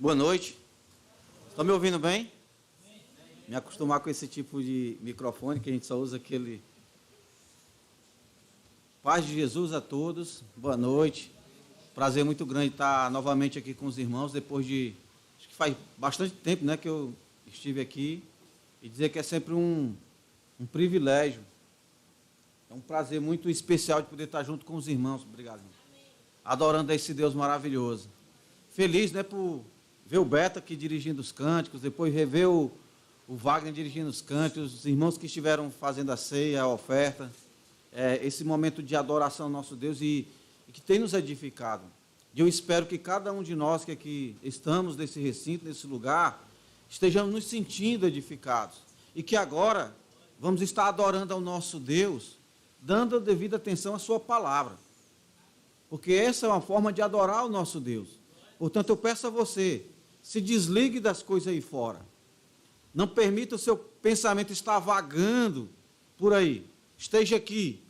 Boa noite. Estão me ouvindo bem? Me acostumar com esse tipo de microfone, que a gente só usa aquele. Paz de Jesus a todos. Boa noite. Prazer muito grande estar novamente aqui com os irmãos, depois de... Acho que faz bastante tempo, né, que eu estive aqui. E dizer que é sempre um privilégio. É um prazer muito especial de poder estar junto com os irmãos. Obrigado, irmão. Adorando a esse Deus maravilhoso. Feliz, né, por ver o Beto aqui dirigindo os cânticos, depois rever o Wagner dirigindo os cânticos, os irmãos que estiveram fazendo a ceia, a oferta, esse momento de adoração ao nosso Deus e que tem nos edificado. E eu espero que cada um de nós que aqui estamos nesse recinto, nesse lugar, estejamos nos sentindo edificados. E que agora vamos estar adorando ao nosso Deus, dando a devida atenção à sua palavra. Porque essa é uma forma de adorar o nosso Deus. Portanto, eu peço a você, se desligue das coisas aí fora. Não permita o seu pensamento estar vagando por aí. Esteja aqui,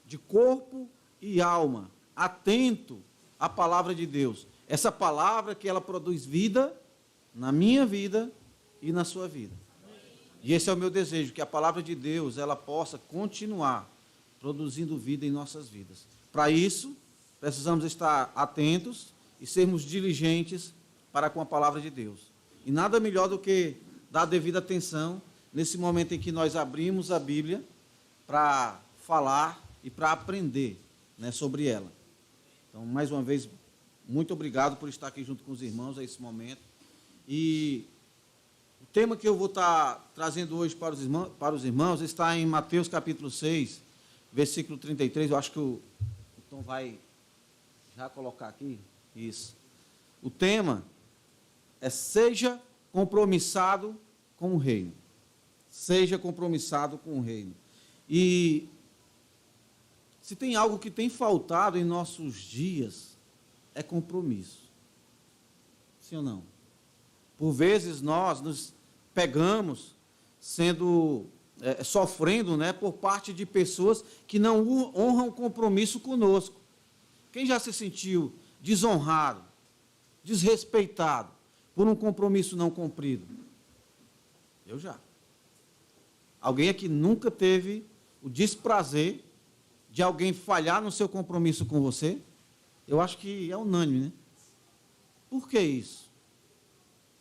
de corpo e alma, atento à palavra de Deus. Essa palavra que ela produz vida na minha vida e na sua vida. E esse é o meu desejo, que a palavra de Deus ela possa continuar produzindo vida em nossas vidas. Para isso, precisamos estar atentos e sermos diligentes para com a palavra de Deus. E nada melhor do que dar a devida atenção nesse momento em que nós abrimos a Bíblia para falar e para aprender, né, sobre ela. Então, mais uma vez, muito obrigado por estar aqui junto com os irmãos a esse momento. E o tema que eu vou estar trazendo hoje para os irmãos está em Mateus capítulo 6, versículo 33. Eu acho que o Tom vai já colocar aqui. Isso. O tema é: seja compromissado com o reino. Seja compromissado com o reino. E se tem algo que tem faltado em nossos dias, é compromisso. Sim ou não? Por vezes nós nos pegamos sofrendo, né, por parte de pessoas que não honram o compromisso conosco. Quem já se sentiu desonrado, desrespeitado por um compromisso não cumprido? Eu já. Alguém aqui nunca teve o desprazer de alguém falhar no seu compromisso com você? Eu acho que é unânime, né? Por que isso?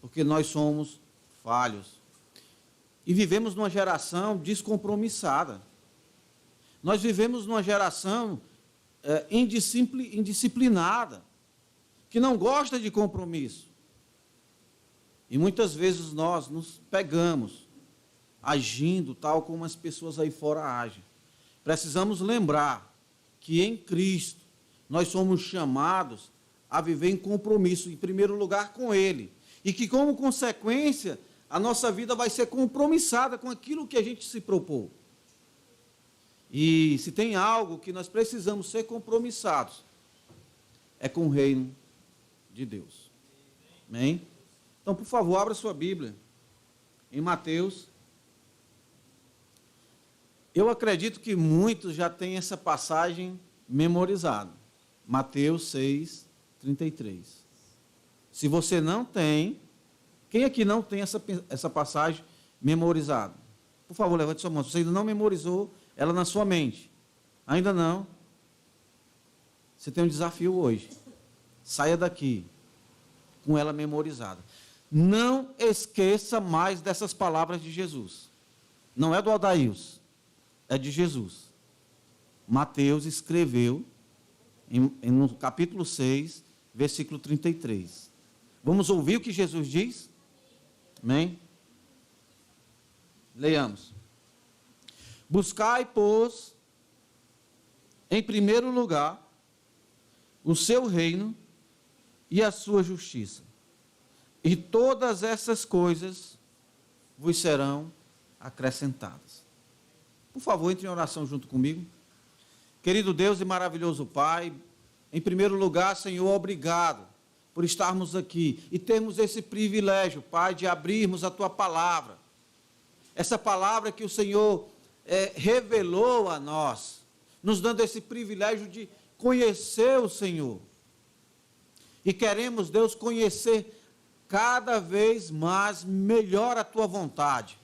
Porque nós somos falhos. E vivemos numa geração descompromissada. Nós vivemos numa geração indisciplinada, que não gosta de compromisso. E muitas vezes nós nos pegamos agindo tal como as pessoas aí fora agem. Precisamos lembrar que em Cristo nós somos chamados a viver em compromisso, em primeiro lugar com Ele. E que, como consequência, a nossa vida vai ser compromissada com aquilo que a gente se propôs. E se tem algo que nós precisamos ser compromissados, é com o reino de Deus. Amém? Então, por favor, abra sua Bíblia em Mateus. Eu acredito que muitos já têm essa passagem memorizada. Mateus 6, 33. Se você não tem, quem aqui não tem essa passagem memorizada? Por favor, levante sua mão. Se você ainda não memorizou ela na sua mente, ainda não, você tem um desafio hoje. Saia daqui com ela memorizada. Não esqueça mais dessas palavras de Jesus. Não é do Aldaíus, é de Jesus. Mateus escreveu no capítulo 6, versículo 33. Vamos ouvir o que Jesus diz? Amém? Leiamos. Buscai, pois, em primeiro lugar, o seu reino e a sua justiça. E todas essas coisas vos serão acrescentadas. Por favor, entre em oração junto comigo. Querido Deus e maravilhoso Pai, em primeiro lugar, Senhor, obrigado por estarmos aqui e termos esse privilégio, Pai, de abrirmos a Tua palavra. Essa palavra que o Senhor revelou a nós, nos dando esse privilégio de conhecer o Senhor. E queremos, Deus, conhecer cada vez mais melhor a tua vontade,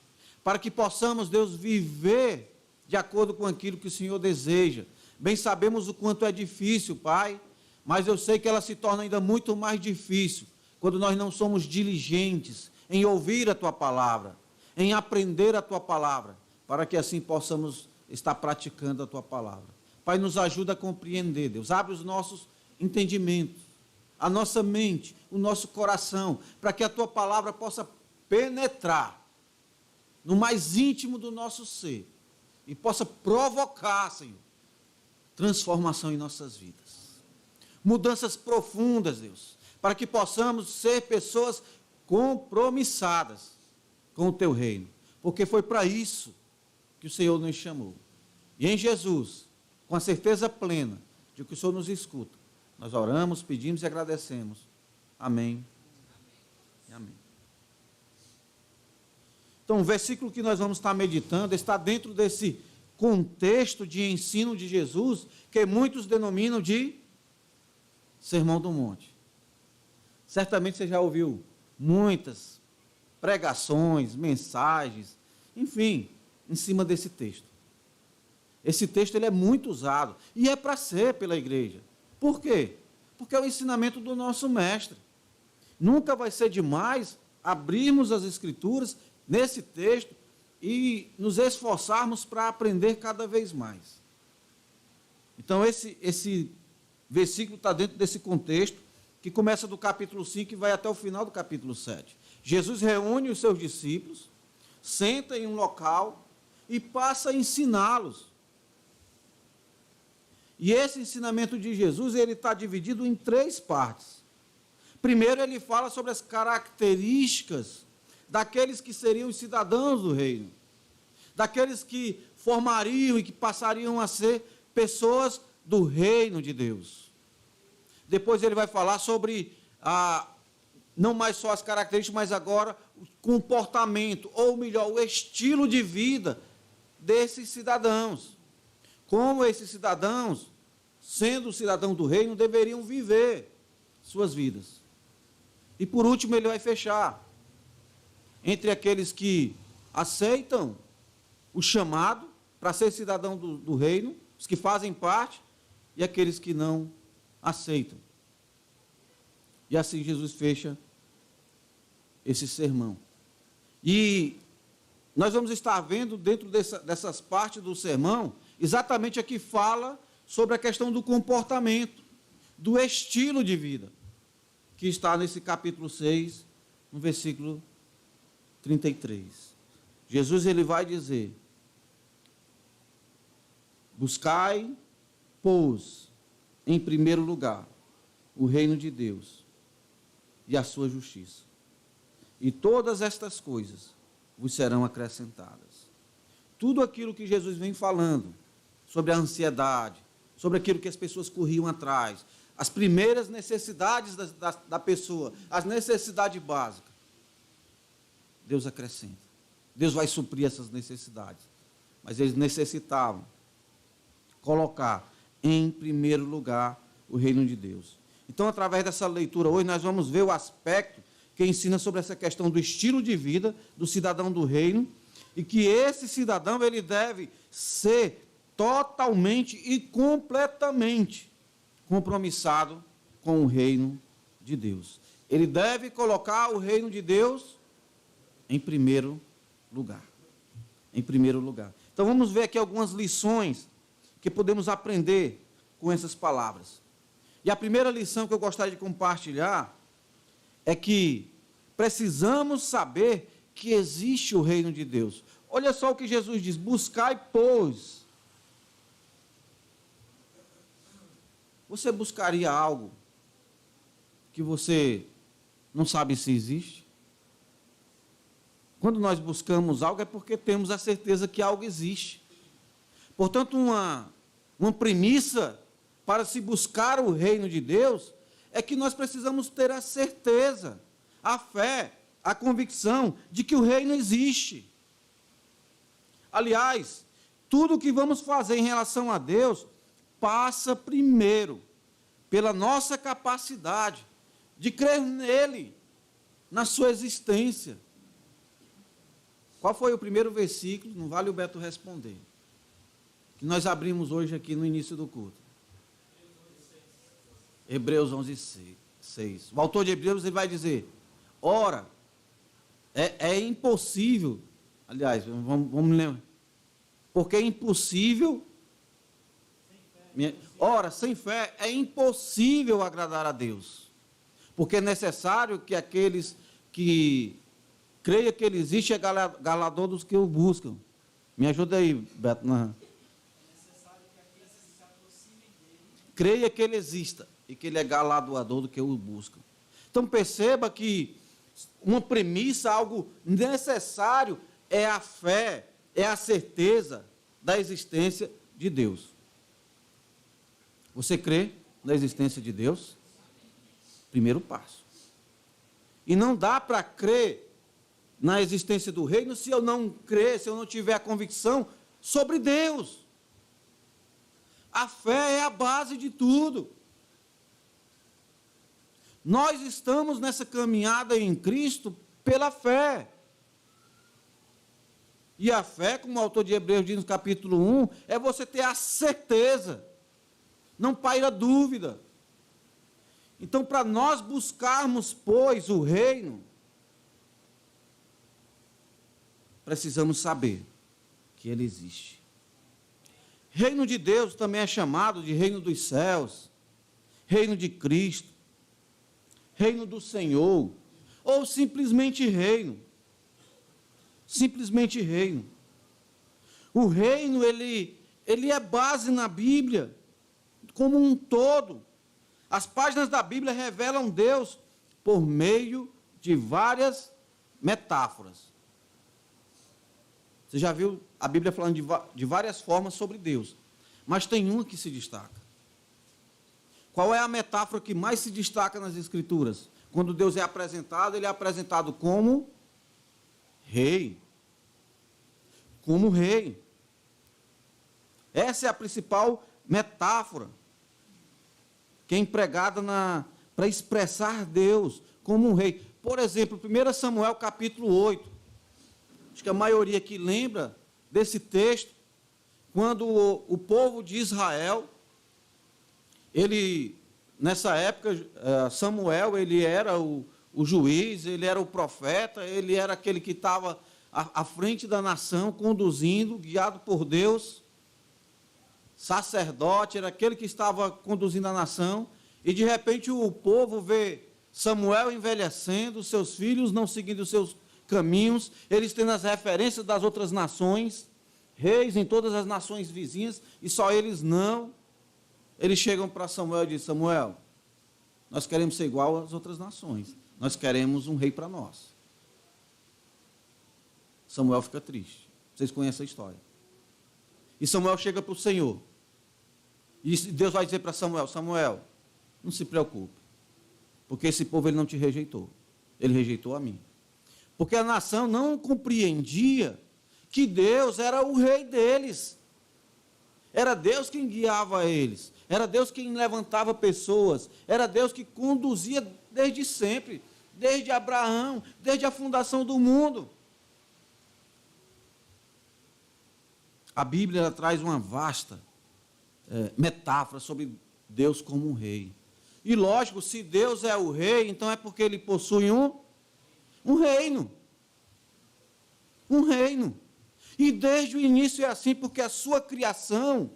para que possamos, Deus, viver de acordo com aquilo que o Senhor deseja. Bem sabemos o quanto é difícil, Pai, mas eu sei que ela se torna ainda muito mais difícil quando nós não somos diligentes em ouvir a tua palavra, em aprender a tua palavra, para que assim possamos estar praticando a tua palavra. Pai, nos ajuda a compreender, Deus, abre os nossos entendimentos, a nossa mente, o nosso coração, para que a tua palavra possa penetrar no mais íntimo do nosso ser e possa provocar, Senhor, transformação em nossas vidas. Mudanças profundas, Deus, para que possamos ser pessoas compromissadas com o teu reino, porque foi para isso que o Senhor nos chamou. E em Jesus, com a certeza plena de que o Senhor nos escuta, nós oramos, pedimos e agradecemos. Amém. Amém. Então, o versículo que nós vamos estar meditando está dentro desse contexto de ensino de Jesus, que muitos denominam de Sermão do Monte. Certamente você já ouviu muitas pregações, mensagens, enfim, em cima desse texto. Esse texto ele é muito usado, e é para ser pela igreja. Por quê? Porque é o ensinamento do nosso mestre. Nunca vai ser demais abrirmos as Escrituras nesse texto e nos esforçarmos para aprender cada vez mais. Então, esse versículo está dentro desse contexto, que começa do capítulo 5 e vai até o final do capítulo 7. Jesus reúne os seus discípulos, senta em um local e passa a ensiná-los. E esse ensinamento de Jesus, ele está dividido em 3 partes. Primeiro, ele fala sobre as características daqueles que seriam os cidadãos do reino, daqueles que formariam e que passariam a ser pessoas do reino de Deus. Depois ele vai falar sobre, não mais só as características, mas agora o comportamento, ou melhor, o estilo de vida desses cidadãos. Como esses cidadãos, sendo cidadãos do reino, deveriam viver suas vidas. E por último ele vai fechar entre aqueles que aceitam o chamado para ser cidadão do reino, os que fazem parte, e aqueles que não aceitam. E assim Jesus fecha esse sermão. E nós vamos estar vendo dentro dessas partes do sermão, exatamente a que fala sobre a questão do comportamento, do estilo de vida, que está nesse capítulo 6, no versículo 33. Jesus ele vai dizer: buscai, pois, em primeiro lugar, o reino de Deus e a sua justiça, e todas estas coisas vos serão acrescentadas. Tudo aquilo que Jesus vem falando sobre a ansiedade, sobre aquilo que as pessoas corriam atrás, as primeiras necessidades da pessoa, as necessidades básicas, Deus acrescenta. Deus vai suprir essas necessidades. Mas eles necessitavam colocar em primeiro lugar o reino de Deus. Então, através dessa leitura hoje, nós vamos ver o aspecto que ensina sobre essa questão do estilo de vida do cidadão do reino, e que esse cidadão ele deve ser totalmente e completamente compromissado com o reino de Deus. Ele deve colocar o reino de Deus em primeiro lugar. Em primeiro lugar. Então vamos ver aqui algumas lições que podemos aprender com essas palavras. E a primeira lição que eu gostaria de compartilhar é que precisamos saber que existe o reino de Deus. Olha só o que Jesus diz: buscai, pois. Você buscaria algo que você não sabe se existe? Quando nós buscamos algo é porque temos a certeza que algo existe. Portanto, uma premissa para se buscar o reino de Deus é que nós precisamos ter a certeza, a fé, a convicção de que o reino existe. Aliás, tudo o que vamos fazer em relação a Deus passa primeiro pela nossa capacidade de crer nele, na sua existência. Qual foi o primeiro versículo? Não vale o Beto responder. Que nós abrimos hoje aqui no início do culto. Hebreus 11, 6. O autor de Hebreus ele vai dizer, ora, é impossível, aliás, vamos lembrar, porque é impossível, ora, sem fé é impossível agradar a Deus, porque é necessário que aqueles que creia que ele existe é galador dos que o buscam. Me ajuda aí, Beto. Creia que ele exista e que ele é galardoador do que o buscam. Então perceba que uma premissa, algo necessário, é a fé, é a certeza da existência de Deus. Você crê na existência de Deus? Primeiro passo. E não dá para crer na existência do reino se eu não crer, se eu não tiver a convicção sobre Deus. A fé é a base de tudo. Nós estamos nessa caminhada em Cristo pela fé. E a fé, como o autor de Hebreus diz no capítulo 1, é você ter a certeza. Não paira dúvida. Então, para nós buscarmos, pois, o reino, precisamos saber que ele existe. Reino de Deus também é chamado de reino dos céus, reino de Cristo, reino do Senhor, ou simplesmente reino. Simplesmente reino. O reino, ele é base na Bíblia, como um todo. As páginas da Bíblia revelam Deus por meio de várias metáforas. Você já viu a Bíblia falando de várias formas sobre Deus, mas tem uma que se destaca. Qual é a metáfora que mais se destaca nas Escrituras? Quando Deus é apresentado, ele é apresentado como rei. Como rei. Essa é a principal metáfora que é empregada para expressar Deus como um rei. Por exemplo, 1 Samuel capítulo 8. Acho que a maioria aqui lembra desse texto, quando o povo de Israel, nessa época, Samuel, ele era o juiz, ele era o profeta, ele era aquele que estava à frente da nação, conduzindo, guiado por Deus, sacerdote, era aquele que estava conduzindo a nação, e de repente o povo vê Samuel envelhecendo, seus filhos não seguindo os seus caminhos, eles tendo as referências das outras nações, reis em todas as nações vizinhas, e só eles não. Eles chegam para Samuel e dizem, Samuel, nós queremos ser igual às outras nações, nós queremos um rei para nós. Samuel fica triste, vocês conhecem a história. E Samuel chega para o Senhor, e Deus vai dizer para Samuel, Samuel, não se preocupe, porque esse povo ele não te rejeitou, ele rejeitou a mim. Porque a nação não compreendia que Deus era o rei deles. Era Deus quem guiava eles. Era Deus quem levantava pessoas. Era Deus que conduzia desde sempre. Desde Abraão, desde a fundação do mundo. A Bíblia traz uma vasta metáfora sobre Deus como um rei. E lógico, se Deus é o rei, então é porque ele possui um reino. Um reino. E desde o início é assim, porque a sua criação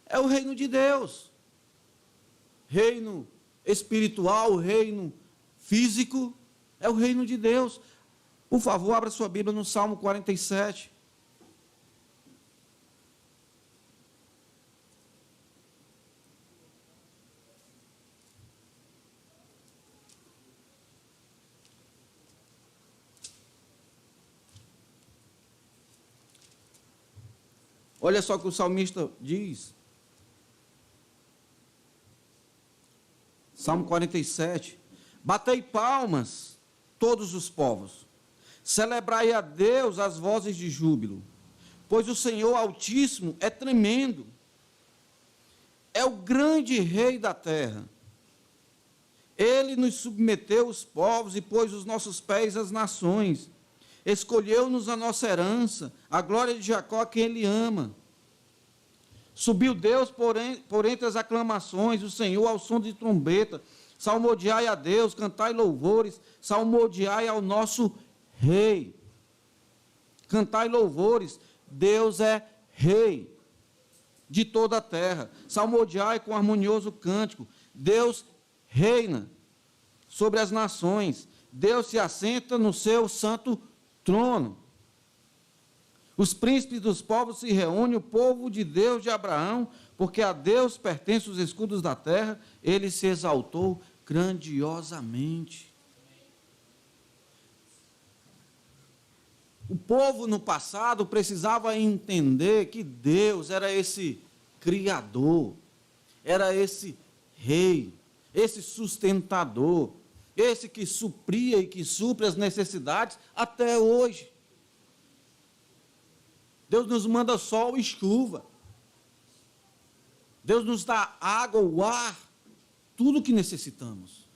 é o reino de Deus. Reino espiritual, reino físico, é o reino de Deus. Por favor, abra sua Bíblia no Salmo 47. Olha só o que o salmista diz. Salmo 47. Batei palmas, todos os povos. Celebrai a Deus as vozes de júbilo. Pois o Senhor Altíssimo é tremendo. É o grande rei da terra. Ele nos submeteu os povos e pôs os nossos pés às nações. Escolheu-nos a nossa herança, a glória de Jacó, a quem Ele ama. Subiu Deus por entre as aclamações, o Senhor ao som de trombeta. Salmodiai a Deus, cantai louvores, salmodiai ao nosso Rei. Cantai louvores, Deus é Rei de toda a terra. Salmodiai com harmonioso cântico, Deus reina sobre as nações. Deus se assenta no seu santo trono. Os príncipes dos povos se reúnem, o povo de Deus de Abraão, porque a Deus pertencem os escudos da terra, ele se exaltou grandiosamente. O povo no passado precisava entender que Deus era esse Criador, era esse Rei, esse sustentador, esse que supria e que supre as necessidades até hoje. Deus nos manda sol e chuva. Deus nos dá água, o ar, tudo o que necessitamos.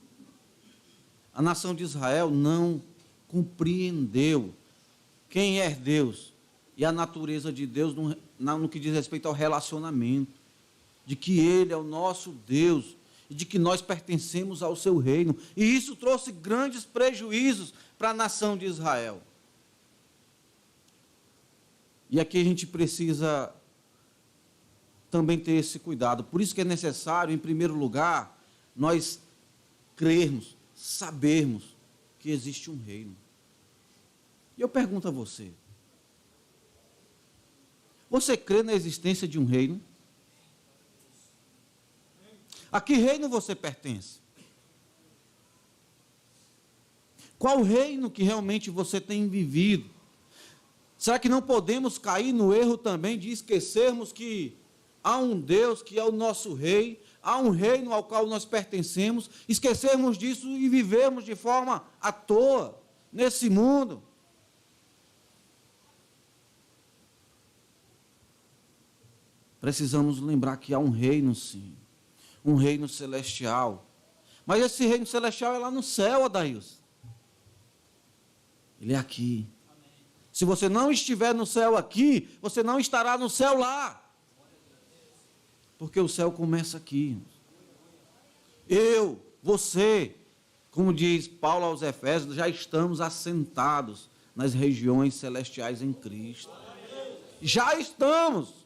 A nação de Israel não compreendeu quem é Deus e a natureza de Deus no que diz respeito ao relacionamento, de que Ele é o nosso Deus e de que nós pertencemos ao seu reino. E isso trouxe grandes prejuízos para a nação de Israel. E aqui a gente precisa também ter esse cuidado. Por isso que é necessário, em primeiro lugar, nós crermos, sabermos que existe um reino. E eu pergunto a você: você crê na existência de um reino? A que reino você pertence? Qual reino que realmente você tem vivido? Será que não podemos cair no erro também de esquecermos que há um Deus que é o nosso Rei, há um reino ao qual nós pertencemos, esquecermos disso e vivermos de forma à toa nesse mundo? Precisamos lembrar que há um reino, sim, um reino celestial. Mas esse reino celestial é lá no céu, Adailson. Ele é aqui. Se você não estiver no céu aqui, você não estará no céu lá. Porque o céu começa aqui. Eu, você, como diz Paulo aos Efésios, já estamos assentados nas regiões celestiais em Cristo. Já estamos.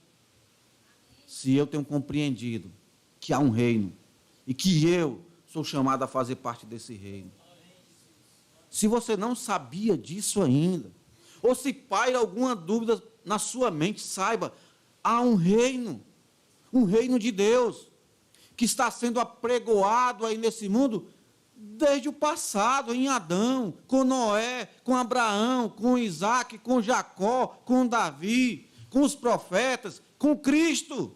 Se eu tenho compreendido que há um reino e que eu sou chamado a fazer parte desse reino. Se você não sabia disso ainda, ou se paira alguma dúvida na sua mente, saiba, há um reino de Deus, que está sendo apregoado aí nesse mundo, desde o passado, em Adão, com Noé, com Abraão, com Isaac, com Jacó, com Davi, com os profetas, com Cristo.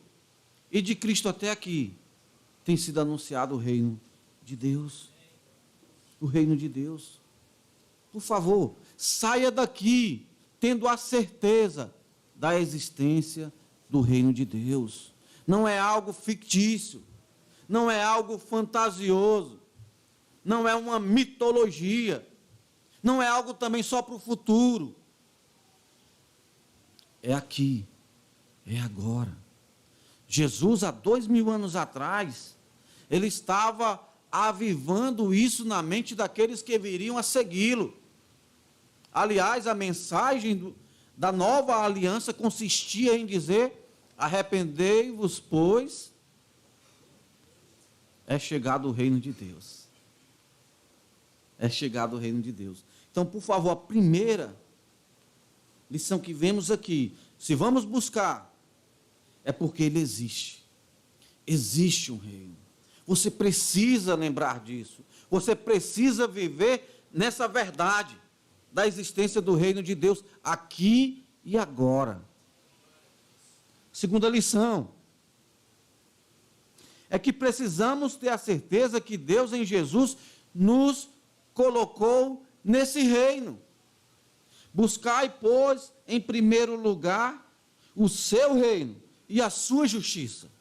E de Cristo até aqui, tem sido anunciado o reino de Deus. O reino de Deus. Por favor, saia daqui tendo a certeza da existência do reino de Deus. Não é algo fictício, não é algo fantasioso, não é uma mitologia, não é algo também só para o futuro. É aqui, é agora. Jesus, há 2000 anos atrás, ele estava avivando isso na mente daqueles que viriam a segui-lo. Aliás, a mensagem da nova aliança consistia em dizer: arrependei-vos, pois é chegado o reino de Deus. É chegado o reino de Deus. Então, por favor, a primeira lição que vemos aqui, se vamos buscar, é porque ele existe. Existe um reino. Você precisa lembrar disso. Você precisa viver nessa verdade da existência do reino de Deus aqui e agora. Segunda lição é que precisamos ter a certeza que Deus em Jesus nos colocou nesse reino. Buscai, pois, em primeiro lugar o seu reino e a sua justiça.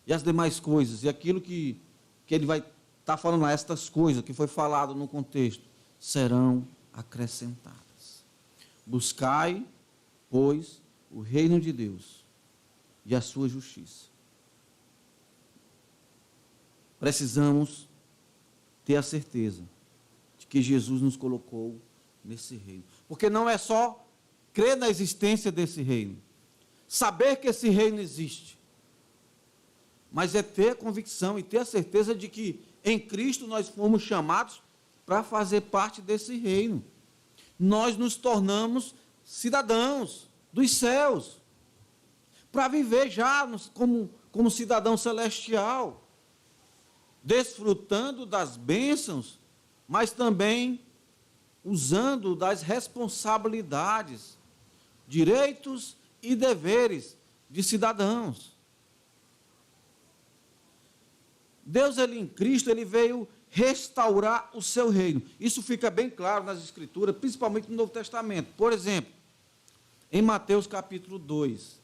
E as demais coisas, e aquilo que que ele vai estar falando lá, estas coisas que foi falado no contexto, serão acrescentadas. Buscai, pois, o reino de Deus e a sua justiça. Precisamos ter a certeza de que Jesus nos colocou nesse reino. Porque não é só crer na existência desse reino, saber que esse reino existe, mas é ter a convicção e ter a certeza de que em Cristo nós fomos chamados para fazer parte desse reino. Nós nos tornamos cidadãos dos céus, para viver já como cidadão celestial, desfrutando das bênçãos, mas também usando das responsabilidades, direitos e deveres de cidadãos. Deus, ele em Cristo, ele veio restaurar o seu reino. Isso fica bem claro nas Escrituras, principalmente no Novo Testamento. Por exemplo, em Mateus capítulo 2,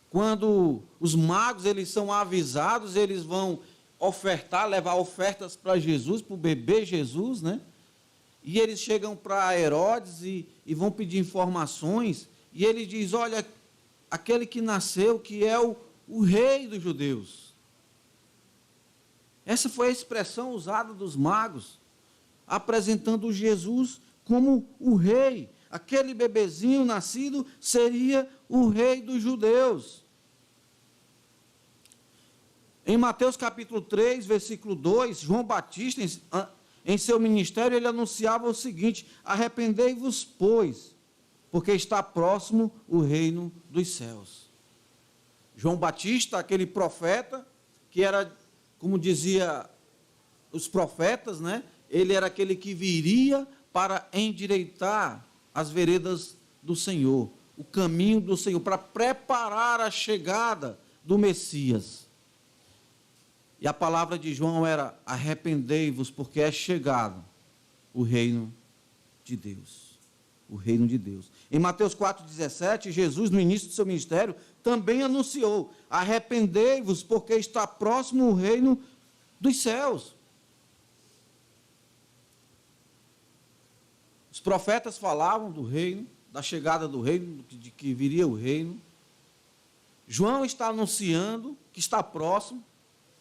quando os magos eles são avisados, eles vão ofertar, levar ofertas para Jesus, para o bebê Jesus, né? E eles chegam para Herodes e vão pedir informações, e ele diz, olha, aquele que nasceu, que é o rei dos judeus. Essa foi a expressão usada dos magos, apresentando Jesus como o rei. Aquele bebezinho nascido seria o rei dos judeus. Em Mateus capítulo 3, versículo 2, João Batista, em seu ministério, ele anunciava o seguinte: arrependei-vos, pois, porque está próximo o reino dos céus. João Batista, aquele profeta, que era, como dizia os profetas, né? Ele era aquele que viria para endireitar as veredas do Senhor, o caminho do Senhor, para preparar a chegada do Messias. E a palavra de João era: arrependei-vos, porque é chegado o reino de Deus. O reino de Deus. Em Mateus 4,17, Jesus, no início do seu ministério, também anunciou: arrependei-vos, porque está próximo o reino dos céus. Os profetas falavam do reino, da chegada do reino, de que viria o reino. João está anunciando que está próximo,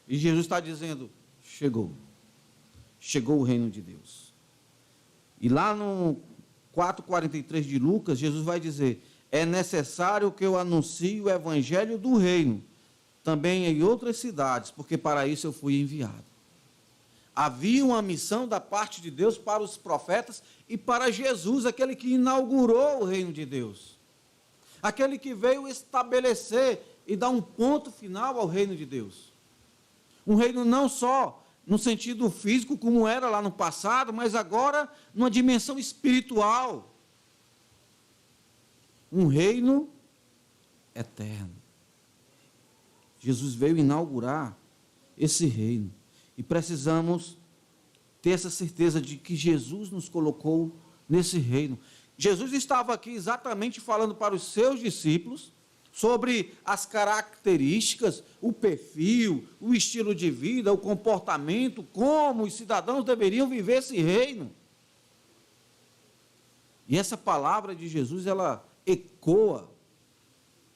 e Jesus está dizendo: chegou. Chegou o reino de Deus. E lá no 4,43 de Lucas, Jesus vai dizer: é necessário que eu anuncie o evangelho do reino, também em outras cidades, porque para isso eu fui enviado. Havia uma missão da parte de Deus para os profetas e para Jesus, aquele que inaugurou o reino de Deus. Aquele que veio estabelecer e dar um ponto final ao reino de Deus. Um reino não só no sentido físico, como era lá no passado, mas agora numa dimensão espiritual. Um reino eterno. Jesus veio inaugurar esse reino. E precisamos ter essa certeza de que Jesus nos colocou nesse reino. Jesus estava aqui exatamente falando para os seus discípulos sobre as características, o perfil, o estilo de vida, o comportamento, como os cidadãos deveriam viver esse reino. E essa palavra de Jesus, ela ecoa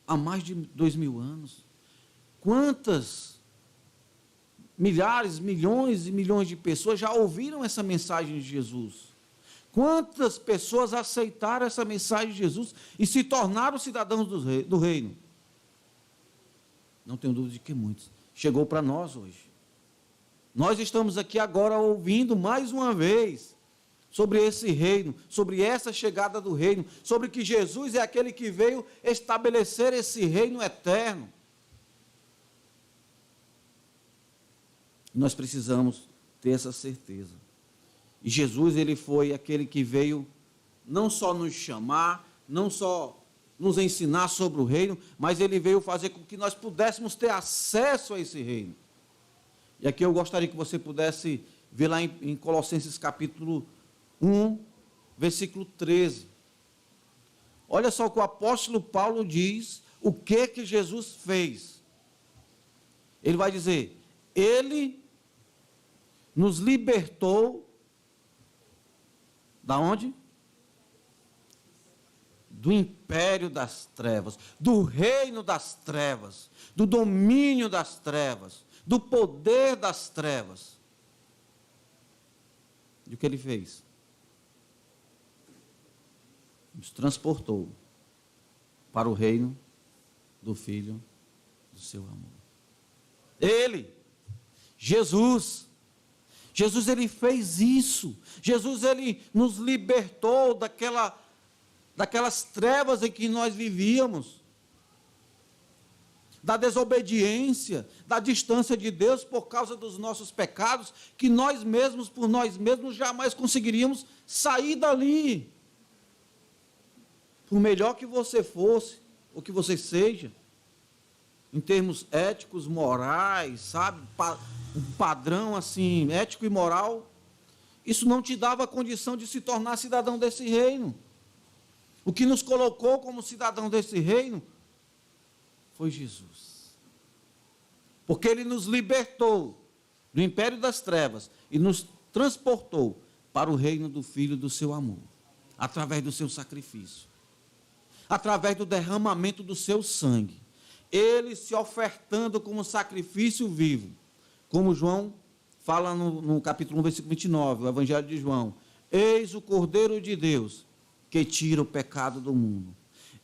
há mais de 2000 anos. Quantas milhares, milhões e milhões de pessoas já ouviram essa mensagem de Jesus? Quantas pessoas aceitaram essa mensagem de Jesus e se tornaram cidadãos do reino? Não tenho dúvida de que muitos. Chegou para nós hoje. Nós estamos aqui agora ouvindo mais uma vez sobre esse reino, sobre essa chegada do reino, sobre que Jesus é aquele que veio estabelecer esse reino eterno. Nós precisamos ter essa certeza. E Jesus, ele foi aquele que veio não só nos chamar, não só nos ensinar sobre o reino, mas ele veio fazer com que nós pudéssemos ter acesso a esse reino. E aqui eu gostaria que você pudesse ver lá em Colossenses capítulo 1, versículo 13. Olha só o que o apóstolo Paulo diz, o que Jesus fez. Ele vai dizer: ele nos libertou da onde? Do império das trevas, do reino das trevas, do domínio das trevas, do poder das trevas. E o que ele fez? Nos transportou para o reino do Filho do seu amor. Ele, Jesus, ele fez isso. Jesus, ele nos libertou daquelas trevas em que nós vivíamos, da desobediência, da distância de Deus por causa dos nossos pecados, que nós mesmos, por nós mesmos, jamais conseguiríamos sair dali. Por melhor que você fosse, ou que você seja, em termos éticos, morais, sabe, um padrão assim, ético e moral, isso não te dava a condição de se tornar cidadão desse reino. O que nos colocou como cidadão desse reino foi Jesus. Porque ele nos libertou do império das trevas e nos transportou para o reino do Filho do seu amor, através do seu sacrifício, através do derramamento do seu sangue, ele se ofertando como sacrifício vivo, como João fala no capítulo 1, versículo 29, o Evangelho de João: eis o Cordeiro de Deus, que tira o pecado do mundo.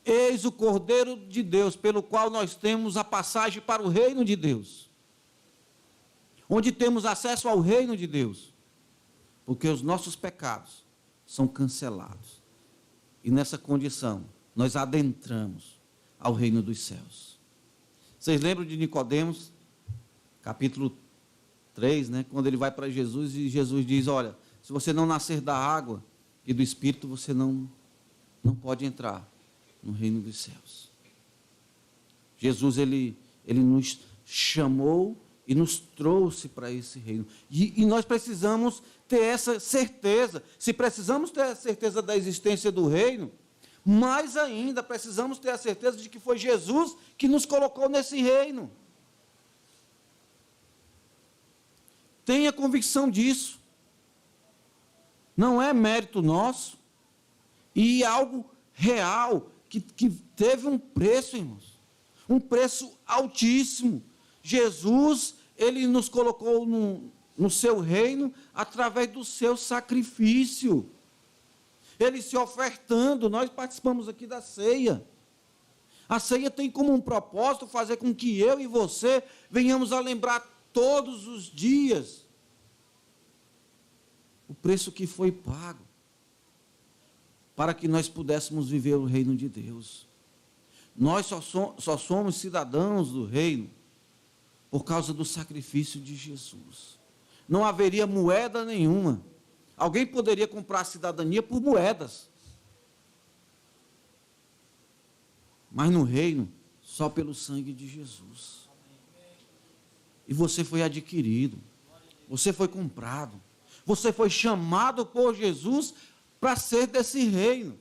Eis o Cordeiro de Deus, pelo qual nós temos a passagem para o reino de Deus, onde temos acesso ao reino de Deus, porque os nossos pecados são cancelados, e nessa condição nós adentramos ao reino dos céus. Vocês lembram de Nicodemos, capítulo 3, né, quando ele vai para Jesus e Jesus diz: olha, se você não nascer da água e do Espírito, você não pode entrar no reino dos céus. Jesus, ele nos chamou e nos trouxe para esse reino. E nós precisamos ter essa certeza. Se precisamos ter a certeza da existência do reino, mais ainda precisamos ter a certeza de que foi Jesus que nos colocou nesse reino. Tenha convicção disso. Não é mérito nosso, e é algo real, que teve um preço, irmãos, um preço altíssimo. Jesus, ele nos colocou no seu reino através do seu sacrifício, ele se ofertando. Nós participamos aqui da ceia. A ceia tem como um propósito fazer com que eu e você venhamos a lembrar todos os dias o preço que foi pago para que nós pudéssemos viver o reino de Deus. Nós só somos cidadãos do reino por causa do sacrifício de Jesus. Não haveria moeda nenhuma. Alguém poderia comprar a cidadania por moedas, mas no reino, só pelo sangue de Jesus. E você foi adquirido, você foi comprado, você foi chamado por Jesus para ser desse reino.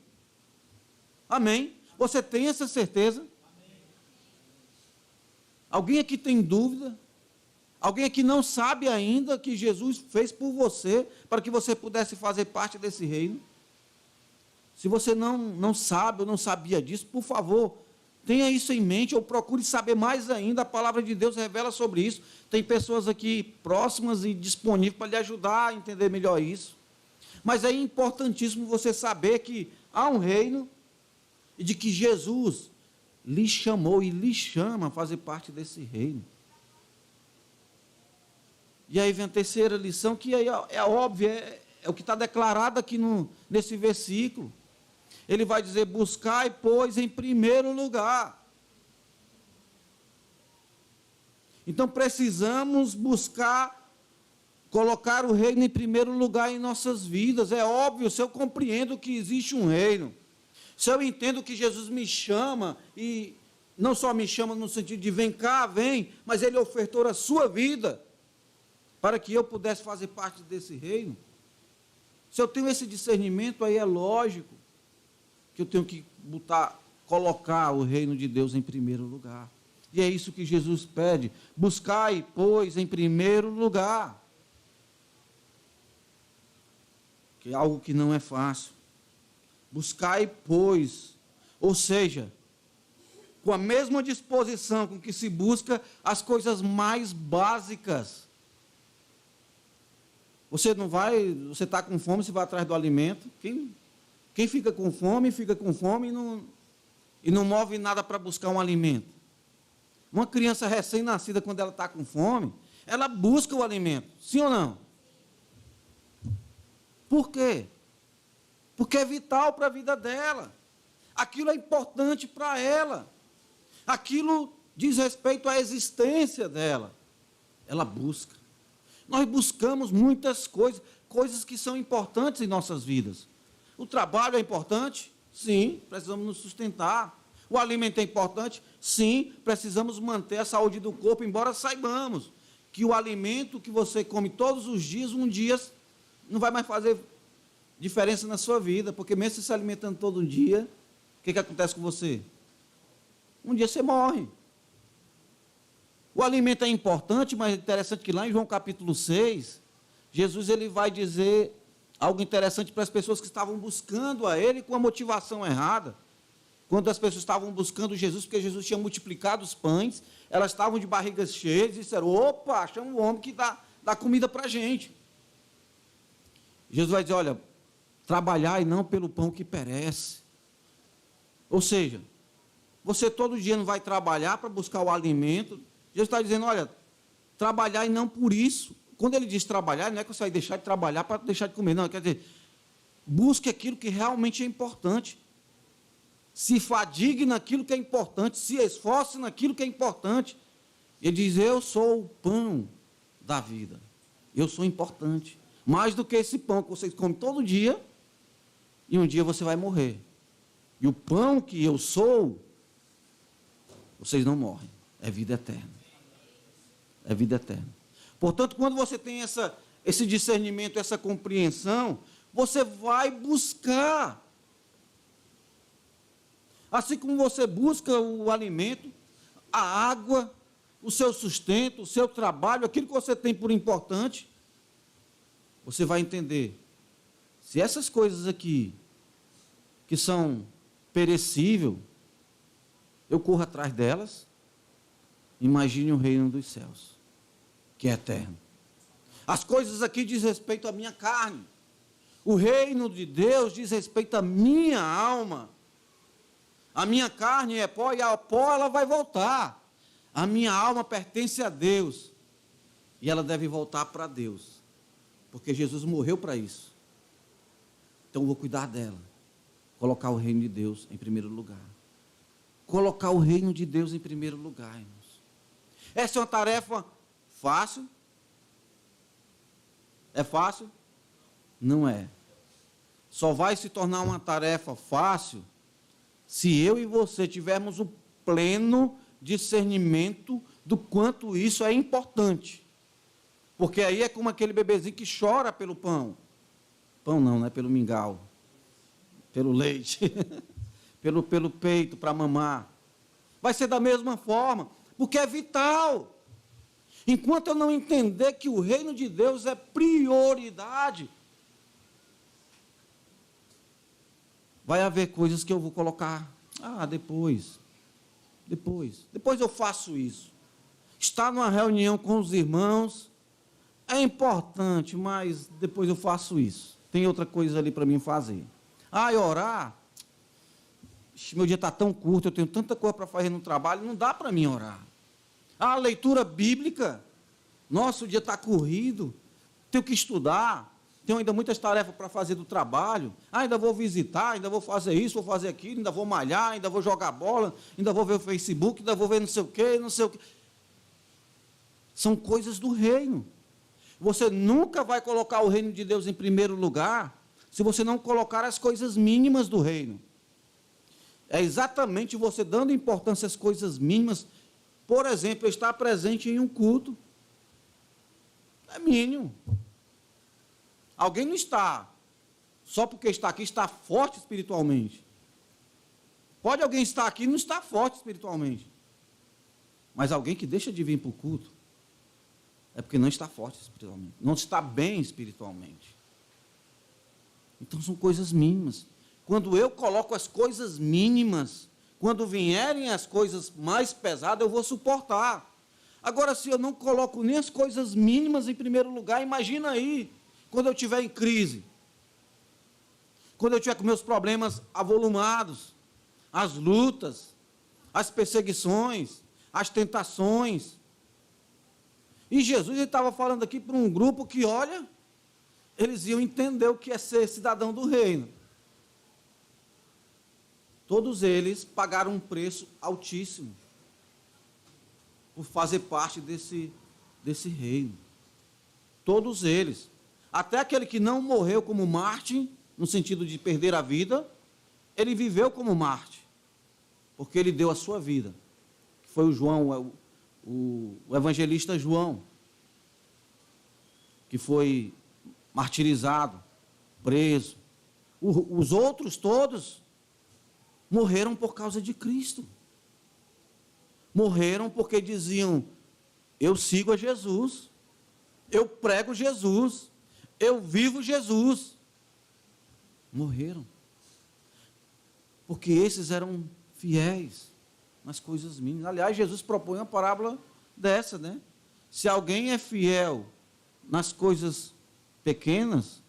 Amém? Você tem essa certeza? Amém. Alguém aqui tem dúvida? Alguém aqui não sabe ainda que Jesus fez por você, para que você pudesse fazer parte desse reino? Se você não sabe ou não sabia disso, por favor, tenha isso em mente, ou procure saber mais ainda. A palavra de Deus revela sobre isso. Tem pessoas aqui próximas e disponíveis para lhe ajudar a entender melhor isso. Mas é importantíssimo você saber que há um reino e de que Jesus lhe chamou e lhe chama a fazer parte desse reino. E aí vem a terceira lição, que é óbvia, é o que está declarado aqui nesse versículo. Ele vai dizer: buscai, pois, em primeiro lugar. Então precisamos buscar, colocar o reino em primeiro lugar em nossas vidas. É óbvio, se eu compreendo que existe um reino, se eu entendo que Jesus me chama, e não só me chama no sentido de vem cá, vem, mas ele ofertou a sua vida para que eu pudesse fazer parte desse reino. Se eu tenho esse discernimento, aí é lógico que eu tenho que colocar o reino de Deus em primeiro lugar. E é isso que Jesus pede: buscai, pois, em primeiro lugar. que é algo que não é fácil. Buscai, pois, ou seja, com a mesma disposição com que se busca as coisas mais básicas. Você está com fome, você vai atrás do alimento. Quem fica com fome e não move nada para buscar um alimento. Uma criança recém-nascida, quando ela está com fome, ela busca o alimento, sim ou não? Por quê? Porque é vital para a vida dela. Aquilo é importante para ela. Aquilo diz respeito à existência dela. Ela busca. Nós buscamos muitas coisas, coisas que são importantes em nossas vidas. O trabalho é importante? Sim, precisamos nos sustentar. O alimento é importante? Sim, precisamos manter a saúde do corpo, embora saibamos que o alimento que você come todos os dias, um dia não vai mais fazer diferença na sua vida, porque mesmo se alimentando todo dia, o que acontece com você? Um dia você morre. O alimento é importante, mas é interessante que lá em João capítulo 6, Jesus ele vai dizer algo interessante para as pessoas que estavam buscando a Ele com a motivação errada. Quando as pessoas estavam buscando Jesus, porque Jesus tinha multiplicado os pães, elas estavam de barrigas cheias e disseram, opa, chama um homem que dá comida para a gente. Jesus vai dizer, olha, trabalhai não pelo pão que perece. Ou seja, você todo dia não vai trabalhar para buscar o alimento. Jesus está dizendo, olha, trabalhai não por isso. Quando ele diz trabalhar, não é que você vai deixar de trabalhar para deixar de comer, não. Quer dizer, busque aquilo que realmente é importante. Se fadigue naquilo que é importante, se esforce naquilo que é importante. Ele diz, eu sou o pão da vida. Eu sou importante. Mais do que esse pão que vocês comem todo dia, e um dia você vai morrer. E o pão que eu sou, vocês não morrem. É vida eterna. É vida eterna. Portanto, quando você tem esse discernimento, essa compreensão, você vai buscar. Assim como você busca o alimento, a água, o seu sustento, o seu trabalho, aquilo que você tem por importante, você vai entender. Se essas coisas aqui, que são perecíveis, eu corro atrás delas, imagine o reino dos céus, que é eterno. As coisas aqui diz respeito à minha carne. O reino de Deus diz respeito à minha alma. A minha carne é pó e a pó ela vai voltar. A minha alma pertence a Deus. E ela deve voltar para Deus. Porque Jesus morreu para isso. Então eu vou cuidar dela. Colocar o reino de Deus em primeiro lugar. Colocar o reino de Deus em primeiro lugar, irmãos. Essa é uma tarefa fácil? É fácil? Não é. Só vai se tornar uma tarefa fácil se eu e você tivermos o pleno discernimento do quanto isso é importante. Porque aí é como aquele bebezinho que chora pelo pão. Pão não, né? Pelo mingau. Pelo leite. pelo peito para mamar. Vai ser da mesma forma, porque é vital. Enquanto eu não entender que o reino de Deus é prioridade, vai haver coisas que eu vou colocar, depois eu faço isso. Estar numa reunião com os irmãos é importante, mas depois eu faço isso. Tem outra coisa ali para mim fazer. Orar, meu dia está tão curto, eu tenho tanta coisa para fazer no trabalho, não dá para mim orar. A leitura bíblica, nossa, o dia está corrido, tenho que estudar, tenho ainda muitas tarefas para fazer do trabalho, ainda vou visitar, ainda vou fazer isso, vou fazer aquilo, ainda vou malhar, ainda vou jogar bola, ainda vou ver o Facebook, ainda vou ver não sei o quê. São coisas do reino. Você nunca vai colocar o reino de Deus em primeiro lugar se você não colocar as coisas mínimas do reino. É exatamente você dando importância às coisas mínimas. Por exemplo, estar presente em um culto. É mínimo. Alguém não está, só porque está aqui, está forte espiritualmente. Pode alguém estar aqui e não estar forte espiritualmente. Mas alguém que deixa de vir para o culto, é porque não está forte espiritualmente. Não está bem espiritualmente. Então são coisas mínimas. Quando eu coloco as coisas mínimas, quando vierem as coisas mais pesadas, eu vou suportar. Agora, se eu não coloco nem as coisas mínimas em primeiro lugar, imagina aí, quando eu estiver em crise, quando eu estiver com meus problemas avolumados, as lutas, as perseguições, as tentações. E Jesus estava falando aqui para um grupo que, olha, eles iam entender o que é ser cidadão do reino. Todos eles pagaram um preço altíssimo por fazer parte desse reino. Todos eles. Até aquele que não morreu como Marte, no sentido de perder a vida, ele viveu como Marte, porque ele deu a sua vida. Que foi o João, o evangelista João, que foi martirizado, preso. Os outros todos morreram por causa de Cristo. Morreram porque diziam: eu sigo a Jesus, eu prego Jesus, eu vivo Jesus. Morreram. Porque esses eram fiéis nas coisas mínimas. Aliás, Jesus propõe uma parábola dessa, né? Se alguém é fiel nas coisas pequenas,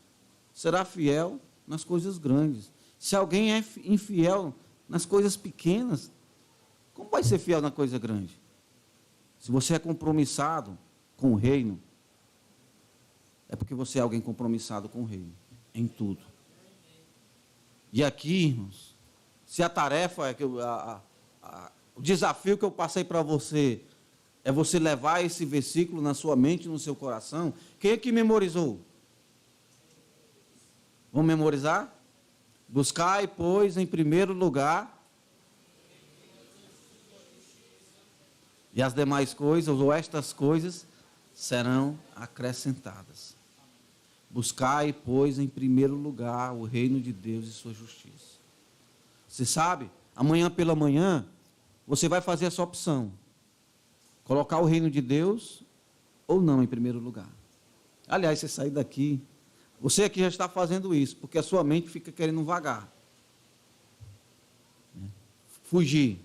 será fiel nas coisas grandes. Se alguém é infiel nas coisas pequenas, como vai ser fiel na coisa grande? Se você é compromissado com o reino, é porque você é alguém compromissado com o reino, em tudo. E aqui, irmãos, se a tarefa, o desafio que eu passei para você, é você levar esse versículo na sua mente, no seu coração, quem é que memorizou? Vamos memorizar? Buscai, pois, em primeiro lugar, e as demais coisas, ou estas coisas, serão acrescentadas. Buscai, pois, em primeiro lugar o reino de Deus e sua justiça. Você sabe, amanhã pela manhã, você vai fazer essa opção. Colocar o reino de Deus ou não em primeiro lugar. Aliás, você sair daqui, você aqui já está fazendo isso, porque a sua mente fica querendo vagar. Fugir.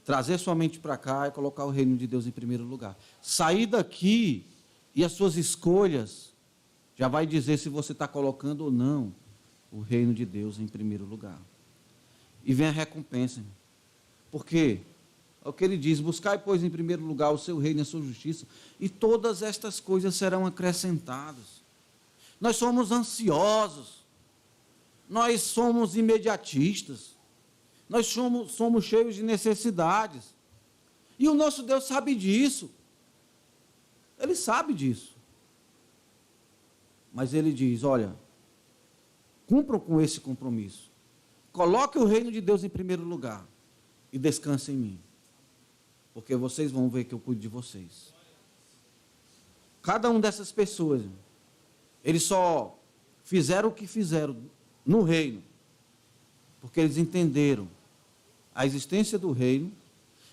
Trazer sua mente para cá e colocar o reino de Deus em primeiro lugar. Sair daqui e as suas escolhas já vai dizer se você está colocando ou não o reino de Deus em primeiro lugar. E vem a recompensa. Porque é o que ele diz: buscai, pois, em primeiro lugar o seu reino e a sua justiça, e todas estas coisas serão acrescentadas. Nós somos ansiosos, nós somos imediatistas, nós somos cheios de necessidades. E o nosso Deus sabe disso. Ele sabe disso. Mas ele diz: olha, cumpram com esse compromisso. Coloque o reino de Deus em primeiro lugar e descansem em mim. Porque vocês vão ver que eu cuido de vocês. Cada uma dessas pessoas, eles só fizeram o que fizeram no reino, porque eles entenderam a existência do reino,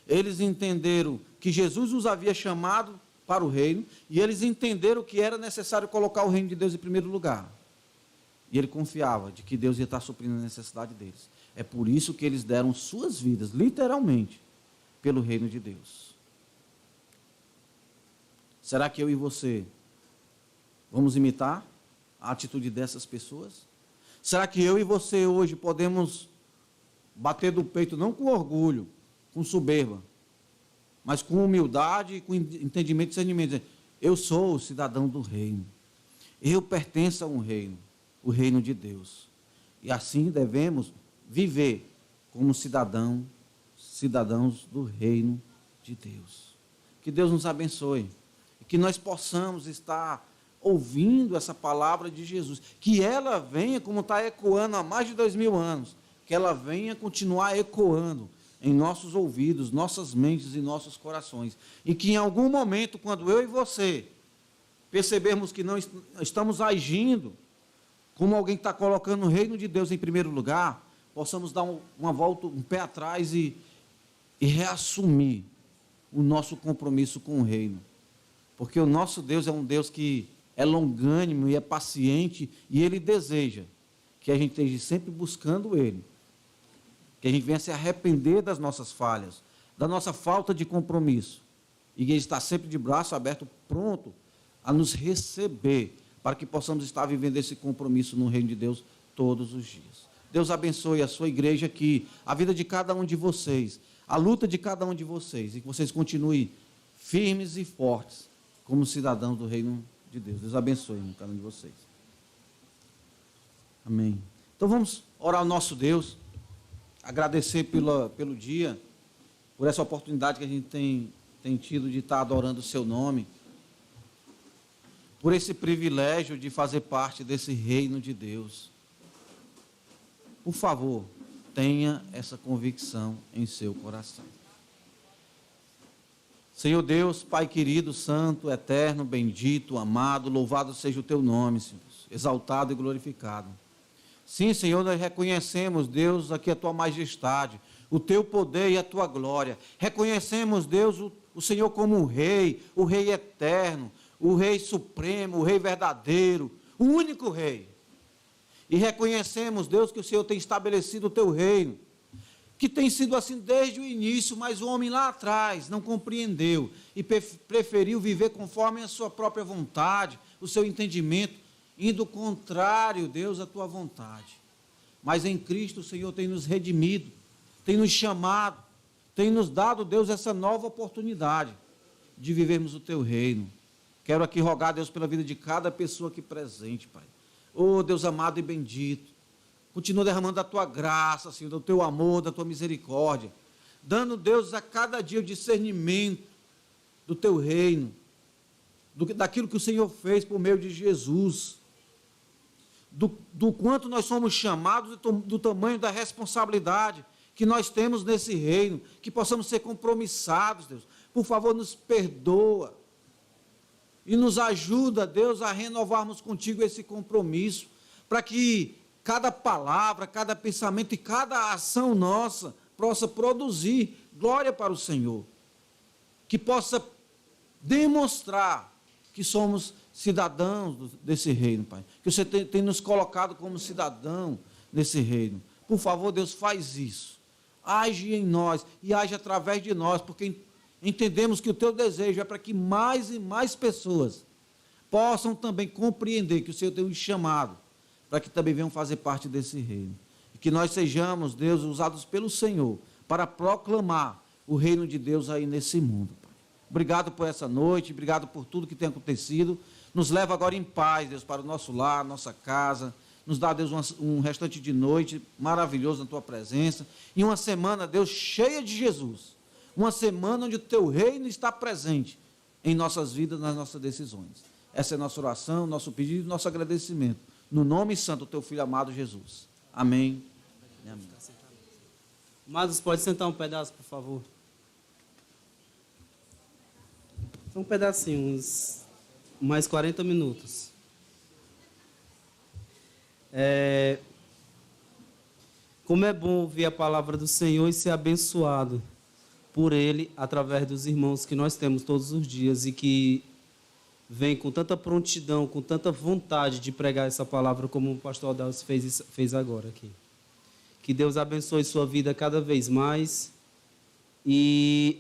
eles entenderam que Jesus os havia chamado para o reino, e eles entenderam que era necessário colocar o reino de Deus em primeiro lugar. E ele confiava de que Deus ia estar suprindo a necessidade deles. É por isso que eles deram suas vidas, literalmente, pelo reino de Deus. Será que eu e você vamos imitar a atitude dessas pessoas? Será que eu e você hoje podemos bater do peito, não com orgulho, com soberba, mas com humildade, com entendimento e discernimento, dizer: eu sou o cidadão do reino, eu pertenço a um reino, o reino de Deus, e assim devemos viver como cidadãos do reino de Deus. Que Deus nos abençoe, e que nós possamos estar ouvindo essa palavra de Jesus, que ela venha, como está ecoando há mais de 2000 anos, que ela venha continuar ecoando em nossos ouvidos, nossas mentes e nossos corações, e que em algum momento, quando eu e você percebermos que não estamos agindo como alguém que está colocando o reino de Deus em primeiro lugar, possamos dar uma volta, um pé atrás e reassumir o nosso compromisso com o reino, porque o nosso Deus é um Deus que é longânimo e é paciente, e Ele deseja que a gente esteja sempre buscando Ele, que a gente venha se arrepender das nossas falhas, da nossa falta de compromisso, e que Ele está sempre de braço aberto, pronto a nos receber, para que possamos estar vivendo esse compromisso no reino de Deus todos os dias. Deus abençoe a sua igreja aqui, a vida de cada um de vocês, a luta de cada um de vocês, e que vocês continuem firmes e fortes como cidadãos do reino de Deus. Deus abençoe cada um de vocês. Amém. Então vamos orar ao nosso Deus, agradecer pelo dia, por essa oportunidade que a gente tem tido de estar adorando o seu nome, por esse privilégio de fazer parte desse reino de Deus. Por favor, tenha essa convicção em seu coração. Senhor Deus, Pai querido, santo, eterno, bendito, amado, louvado seja o teu nome, Senhor, exaltado e glorificado. Sim, Senhor, nós reconhecemos, Deus, aqui a tua majestade, o teu poder e a tua glória. Reconhecemos, Deus, o Senhor como o Rei eterno, o Rei supremo, o Rei verdadeiro, o único Rei. E reconhecemos, Deus, que o Senhor tem estabelecido o teu reino, que tem sido assim desde o início, mas o homem lá atrás não compreendeu e preferiu viver conforme a sua própria vontade, o seu entendimento, indo contrário, Deus, à tua vontade. Mas em Cristo o Senhor tem nos redimido, tem nos chamado, tem nos dado, Deus, essa nova oportunidade de vivermos o teu reino. Quero aqui rogar, Deus, pela vida de cada pessoa aqui presente, Pai. Oh, Deus amado e bendito, continua derramando a tua graça, Senhor, do teu amor, da tua misericórdia, dando, Deus, a cada dia o discernimento do teu reino, daquilo que o Senhor fez por meio de Jesus, do quanto nós somos chamados, do tamanho da responsabilidade que nós temos nesse reino, que possamos ser compromissados, Deus. Por favor, nos perdoa e nos ajuda, Deus, a renovarmos contigo esse compromisso, para que cada palavra, cada pensamento e cada ação nossa possa produzir glória para o Senhor, que possa demonstrar que somos cidadãos desse reino, Pai, que você tem nos colocado como cidadão nesse reino. Por favor, Deus, faz isso, age em nós e age através de nós, porque entendemos que o teu desejo é para que mais e mais pessoas possam também compreender que o Senhor tem um chamado, para que também venham fazer parte desse reino. E que nós sejamos, Deus, usados pelo Senhor para proclamar o reino de Deus aí nesse mundo, Pai. Obrigado por essa noite, obrigado por tudo que tem acontecido. Nos leva agora em paz, Deus, para o nosso lar, nossa casa. Nos dá, Deus, um restante de noite maravilhoso na tua presença. E uma semana, Deus, cheia de Jesus. Uma semana onde o teu reino está presente em nossas vidas, nas nossas decisões. Essa é a nossa oração, nosso pedido e nosso agradecimento. No nome santo do teu Filho amado Jesus. Amém. Amém. Amados, pode sentar um pedaço, por favor. Um pedacinho, uns mais 40 minutos. Como é bom ouvir a palavra do Senhor e ser abençoado por Ele, através dos irmãos que nós temos todos os dias e que vem com tanta prontidão, com tanta vontade de pregar essa palavra, como o pastor Adelso fez agora aqui. Que Deus abençoe sua vida cada vez mais. E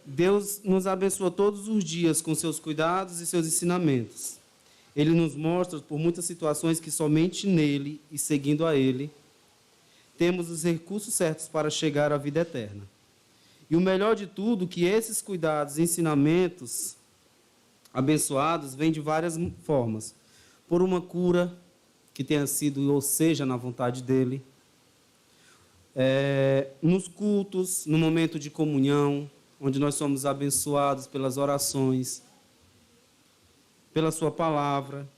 Deus nos abençoa todos os dias com seus cuidados e seus ensinamentos. Ele nos mostra por muitas situações que somente nele e seguindo a Ele temos os recursos certos para chegar à vida eterna. E o melhor de tudo, que esses cuidados e ensinamentos abençoados vêm de várias formas. Por uma cura que tenha sido ou seja na vontade dEle, nos cultos, no momento de comunhão, onde nós somos abençoados pelas orações, pela sua palavra,